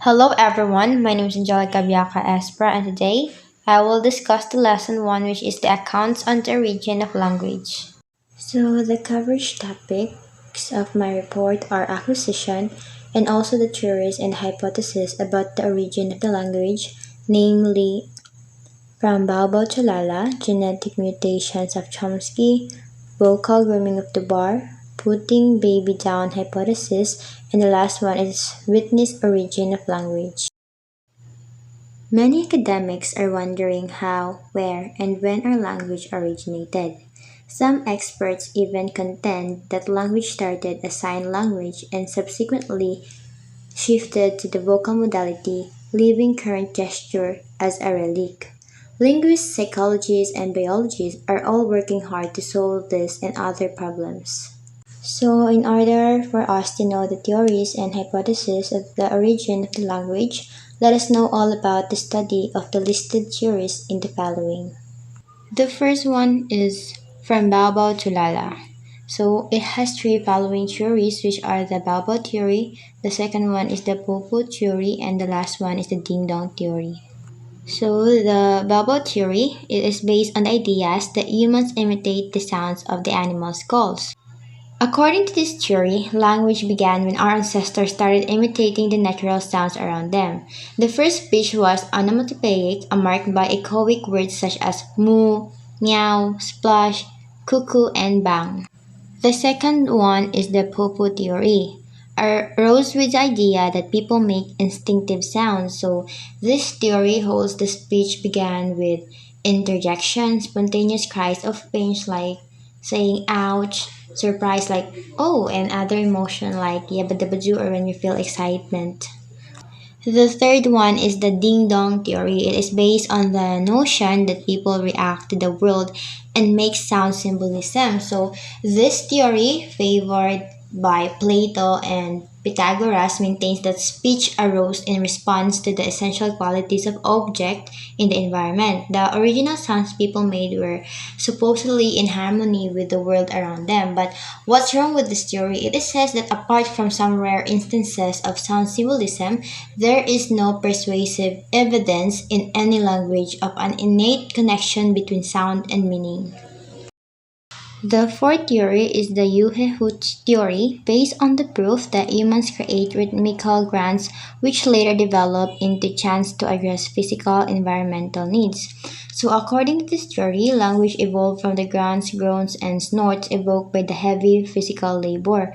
Hello everyone, my name is Angelica Biaka Espra and today I will discuss the lesson 1 which is the accounts on the origin of language. So the coverage topics of my report are acquisition and also the theories and hypotheses about the origin of the language, namely from Baobab to Lala, genetic mutations of Chomsky, vocal grooming of the bar, putting baby down hypothesis, and the last one is witness origin of language. Many academics are wondering how, where, and when our language originated. Some experts even contend that language started as sign language and subsequently shifted to the vocal modality, leaving current gesture as a relic. Linguists, psychologists, and biologists are all working hard to solve this and other problems. So, in order for us to know the theories and hypotheses of the origin of the language, let us know all about the study of the listed theories in the following. The first one is from Baobab to Lala. So, it has three following theories, which are the Baobab theory, the second one is the Popo theory, and the last one is the Ding Dong theory. So, the Baobab theory it is based on the ideas that humans imitate the sounds of the animals' calls. According to this theory, language began when our ancestors started imitating the natural sounds around them. The first speech was onomatopoeic, marked by echoic words such as moo, meow, splash, cuckoo, and bang. The second one is the popo theory. Arose with the idea that people make instinctive sounds. So this theory holds the speech began with interjection, spontaneous cries of pain like saying ouch, surprise like oh, and other emotion like yabba-dabba-doo or when you feel excitement. The third one is the ding dong theory. It is based on the notion that people react to the world and make sound symbolism. So, this theory, favored by Plato and Pythagoras, maintains that speech arose in response to the essential qualities of object in the environment. The original sounds people made were supposedly in harmony with the world around them. But what's wrong with this theory? It says that apart from some rare instances of sound symbolism, there is no persuasive evidence in any language of an innate connection between sound and meaning. The fourth theory is the Uhe-Hooch theory, based on the proof that humans create rhythmical grunts which later develop into chants to address physical environmental needs. So according to this theory, language evolved from the grunts, groans, and snorts evoked by the heavy physical labor.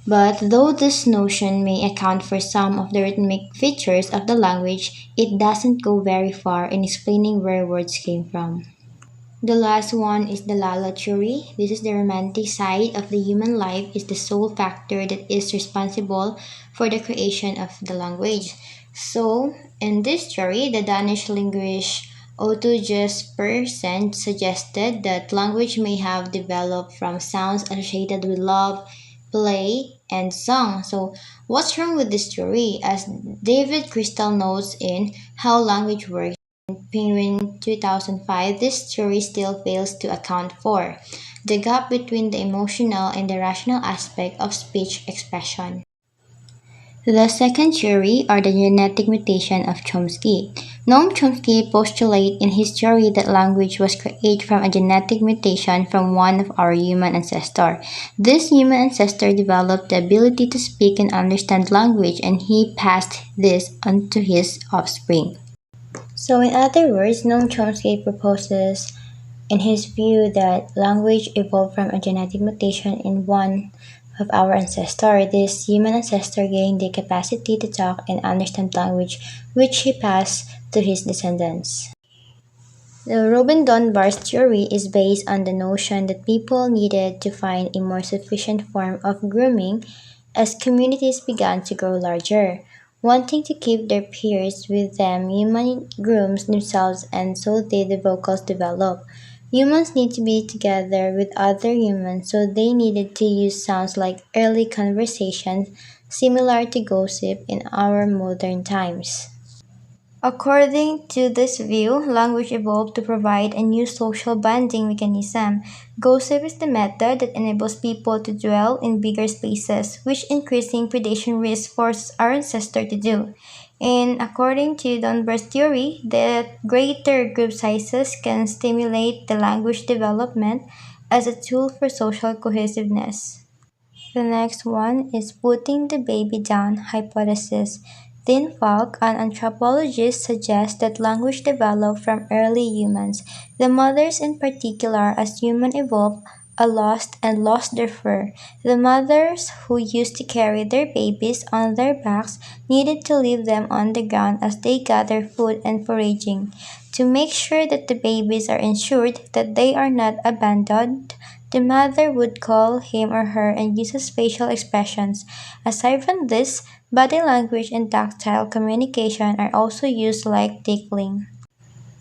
But though this notion may account for some of the rhythmic features of the language, it doesn't go very far in explaining where words came from. The last one is the Lala theory. This is the romantic side of the human life is the sole factor that is responsible for the creation of the language. So, in this theory, the Danish linguist Otto Jespersen suggested that language may have developed from sounds associated with love, play, and song. So, what's wrong with this theory? As David Crystal notes in How Language Works, Penguin 2005, this theory still fails to account for the gap between the emotional and the rational aspect of speech expression. The second theory are the genetic mutation of Chomsky. Noam Chomsky postulates in his theory that language was created from a genetic mutation from one of our human ancestors. This human ancestor developed the ability to speak and understand language, and he passed this on to his offspring. So, in other words, Noam Chomsky proposes in his view that language evolved from a genetic mutation in one of our ancestors. This human ancestor gained the capacity to talk and understand language, which he passed to his descendants. The Robin Dunbar's theory is based on the notion that people needed to find a more sufficient form of grooming as communities began to grow larger. Wanting to keep their peers with them, humans grooms themselves and so did the vocals develop. Humans need to be together with other humans, so they needed to use sounds like early conversations, similar to gossip in our modern times. According to this view, language evolved to provide a new social bonding mechanism. Gossip is the method that enables people to dwell in bigger spaces, which increasing predation risk forced our ancestors to do. And according to Dunbar's theory, that greater group sizes can stimulate the language development as a tool for social cohesiveness. The next one is putting the baby down hypothesis. Dean Falk, an anthropologist, suggests that language developed from early humans. The mothers, in particular, as humans evolved, lost their fur. The mothers who used to carry their babies on their backs needed to leave them on the ground as they gathered food and foraging. To make sure that the babies are ensured that they are not abandoned, the mother would call him or her and uses facial expressions. Aside from this, body language and tactile communication are also used like tickling.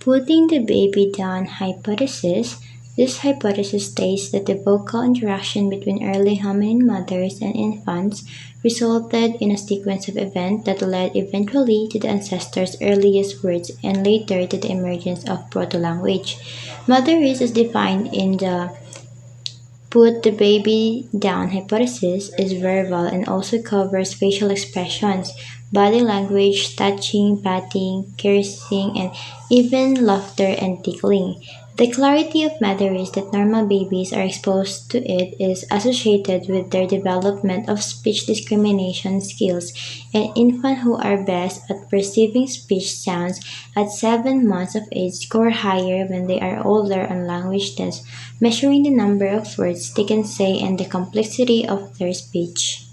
Putting the baby down hypothesis. This hypothesis states that the vocal interaction between early hominin mothers and infants resulted in a sequence of events that led eventually to the ancestors' earliest words and later to the emergence of proto-language. Mother is as defined in the put the baby down hypothesis is verbal and also covers facial expressions, body language, touching, patting, caressing, and even laughter and tickling. The clarity of matter is that normal babies are exposed to it is associated with their development of speech discrimination skills, and infants who are best at perceiving speech sounds at 7 months of age score higher when they are older on language tests, measuring the number of words they can say and the complexity of their speech.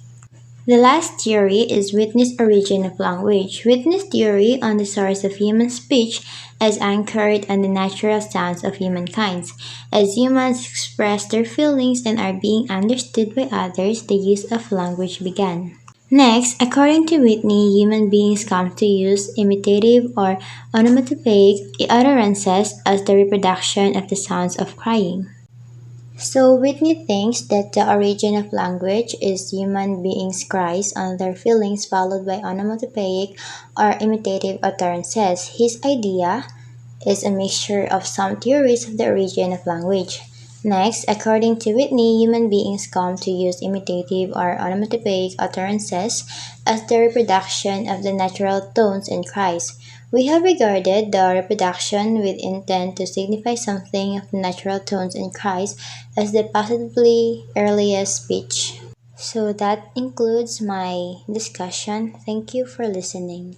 The last theory is witness origin of language. Witness theory on the source of human speech is anchored on the natural sounds of humankind. As humans express their feelings and are being understood by others, the use of language began. Next, according to Whitney, human beings come to use imitative or onomatopoeic utterances as the reproduction of the sounds of crying. So Whitney thinks that the origin of language is human beings' cries on their feelings followed by onomatopoeic or imitative utterances. His idea is a mixture of some theories of the origin of language. Next, according to Whitney, human beings come to use imitative or onomatopoeic utterances as the reproduction of the natural tones and cries. We have regarded the reproduction with intent to signify something of the natural tones and cries as the possibly earliest speech. So that includes my discussion. Thank you for listening.